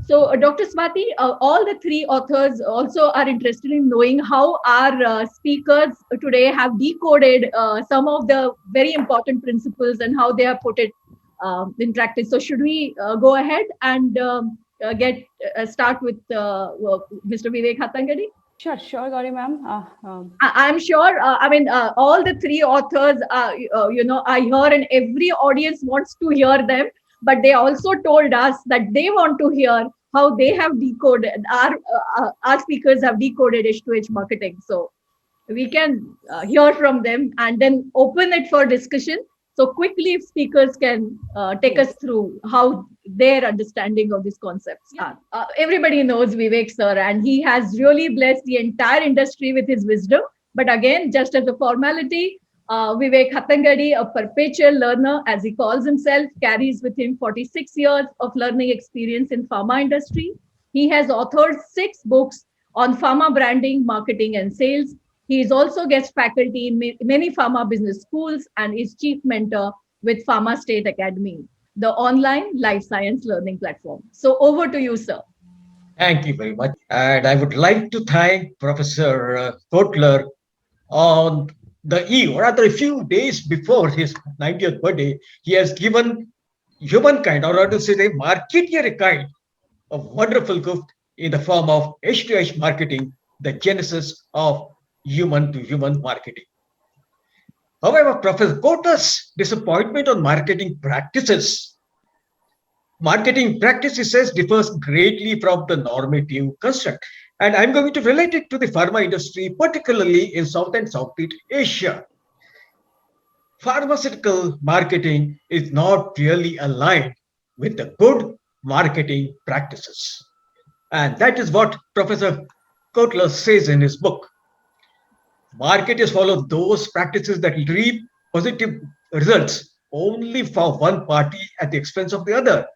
So, Dr. Swati, all the three authors also are interested in knowing how our speakers today have decoded some of the very important principles and how they have put it in practice. So, should we go ahead and get start with Mr. Vivek Hattangadi? Sure, sure, Gauri ma'am. I'm sure. I mean, all the three authors, are here, and every audience wants to hear them. But they also told us that they want to hear how they have decoded our speakers have decoded H2H marketing. So we can hear from them and then open it for discussion. So quickly, if speakers can take Yes. us through how their understanding of these concepts are. Everybody knows Vivek sir, and he has really blessed the entire industry with his wisdom. But again, just as a formality, Vivek Hattangadi, a perpetual learner, as he calls himself, carries with him 46 years of learning experience in pharma industry. He has authored 6 books on pharma branding, marketing, and sales. He is also guest faculty in many pharma business schools and is chief mentor with Pharma State Academy, the online life science learning platform. So over to you, sir. Thank you very much. And I would like to thank Professor Kotler on the eve, or rather a few days before his 90th birthday. He has given humankind, or rather say the marketeer kind, a wonderful gift in the form of H2H marketing, the genesis of human to human marketing. However, Professor Kotler's disappointment on marketing practices says differs greatly from the normative construct. And I'm going to relate it to the pharma industry, particularly in South and Southeast Asia. Pharmaceutical marketing is not really aligned with the good marketing practices. And that is what Professor Kotler says in his book. Marketers follow those practices that reap positive results only for one party at the expense of the other,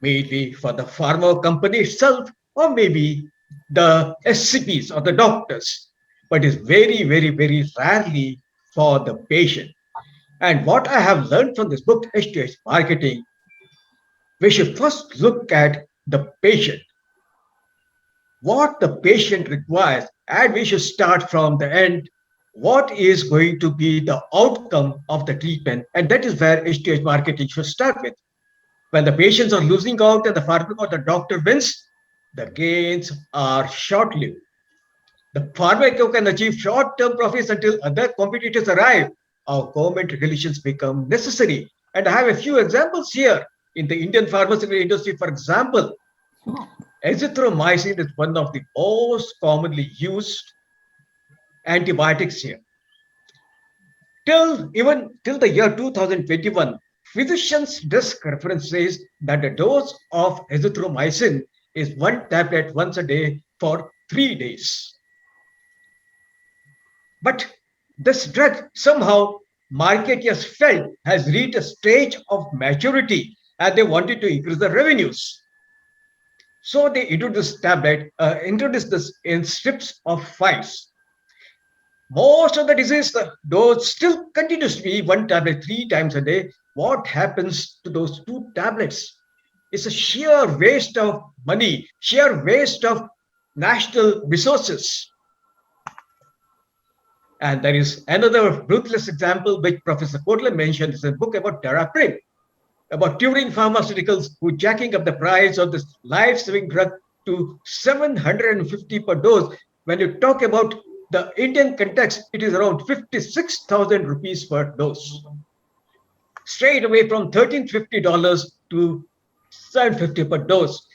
maybe for the pharma company itself, or maybe the SCPs or the doctors, but is very, very, very rarely for the patient. And what I have learned from this book, H2H Marketing, we should first look at the patient, what the patient requires, and we should start from the end. What is going to be the outcome of the treatment? And that is where H2H marketing should start with. When the patients are losing out and the pharma or the doctor wins, the gains are short lived. The pharma can achieve short term profits until other competitors arrive. Our government regulations become necessary. And I have a few examples here. In the Indian pharmaceutical industry, for example, azithromycin is one of the most commonly used antibiotics here. Till the year 2021, physicians' desk reference says that the dose of azithromycin is 1 tablet once a day for 3 days. But this drug somehow marketers felt has reached a stage of maturity and they wanted to increase the revenues. So they introduced this in strips of 5s. Most of the disease, the dose still continues to be 1 tablet 3 times a day. What happens to those 2 tablets? It's a sheer waste of money, sheer waste of national resources. And there is another ruthless example which Professor Kotler mentioned. It's a book about Daraprim, about Turing Pharmaceuticals who jacking up the price of this life-saving drug to 750 per dose. When you talk about the Indian context, it is around 56,000 rupees per dose. Straight away from $1,350 to 750 per dose.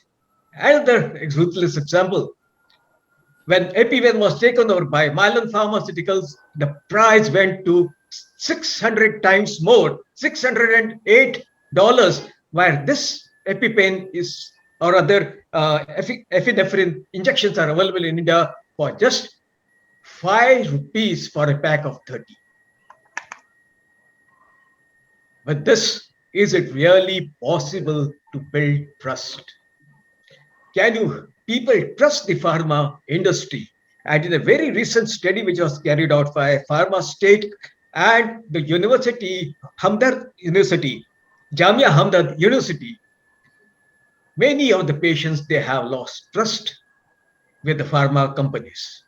Another ruthless example. When Epiven was taken over by Mylan Pharmaceuticals, the price went to 600 times more, $608, where this EpiPen is, or other epinephrine injections are available in India for just 5 rupees for a pack of 30. With this, is it really possible to build trust? Can you people trust the pharma industry? And in a very recent study which was carried out by Pharma State and the University, Hamdard University, Jamia Hamdard University, Many of the patients, they have lost trust with the pharma companies.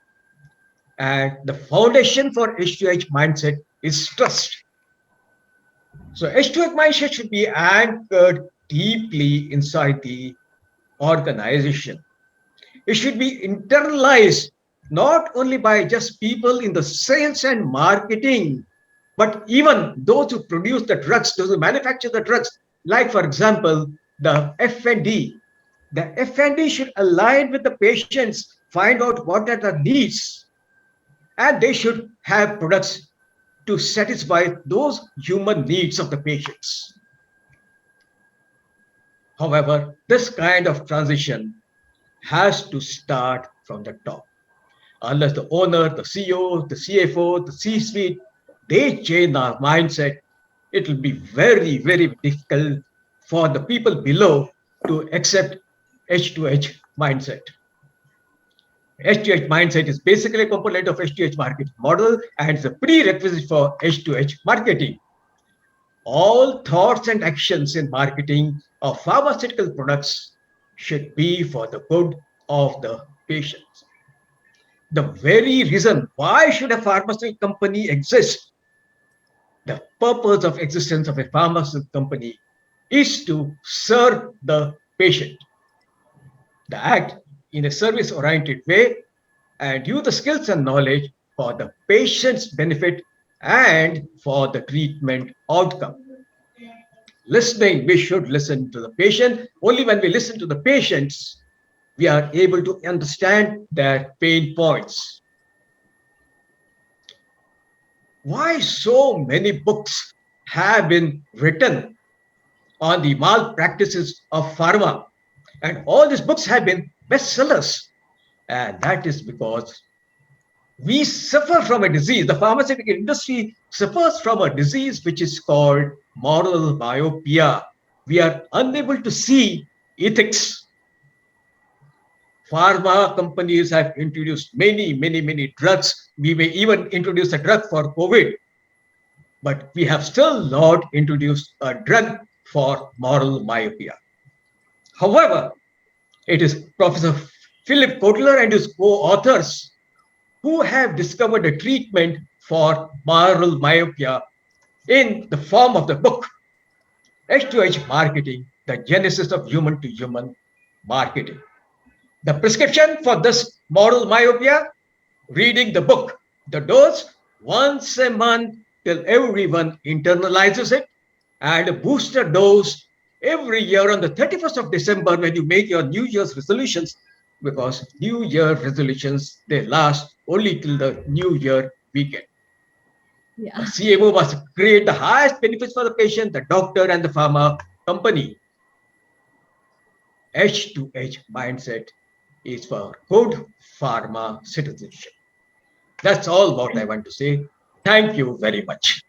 And the foundation for H2H mindset is trust. So H2H mindset should be anchored deeply inside the organization. It should be internalized not only by just people in the sales and marketing, but even those who produce the drugs, those who manufacture the drugs, like for example, the F&D. The F&D should align with the patients, find out what are the needs, and they should have products to satisfy those human needs of the patients. However, this kind of transition has to start from the top. Unless the owner, the CEO, the CFO, the C-suite, they change our mindset, it will be very, very difficult for the people below to accept H2H mindset. H2H mindset is basically a component of H2H market model and it's a prerequisite for H2H marketing. All thoughts and actions in marketing of pharmaceutical products should be for the good of the patients. The very reason why should a pharmaceutical company exist, the purpose of existence of a pharmaceutical company is to serve the patient. The act in a service oriented way and use the skills and knowledge for the patient's benefit and for the treatment outcome. Listening, we should listen to the patient. Only when we listen to the patients, we are able to understand their pain points. Why so many books have been written on the malpractices of pharma? And all these books have been bestsellers. And that is because we suffer from a disease. The pharmaceutical industry suffers from a disease which is called moral myopia. We are unable to see ethics. Pharma companies have introduced many drugs. We may even introduce a drug for COVID, but we have still not introduced a drug for moral myopia. However, it is Professor Philip Kotler and his co-authors who have discovered a treatment for moral myopia in the form of the book H2H Marketing, the Genesis of Human to Human Marketing. The prescription for this moral myopia, reading the book. The dose, once a month till everyone internalizes it, and a booster dose every year on the 31st of December when you make your New Year's resolutions, because New Year resolutions, they last only till the New Year weekend. Yeah. The CMO must create the highest benefits for the patient, the doctor, and the pharma company. H2H mindset is for good pharma citizenship. That's all what I want to say. Thank you very much.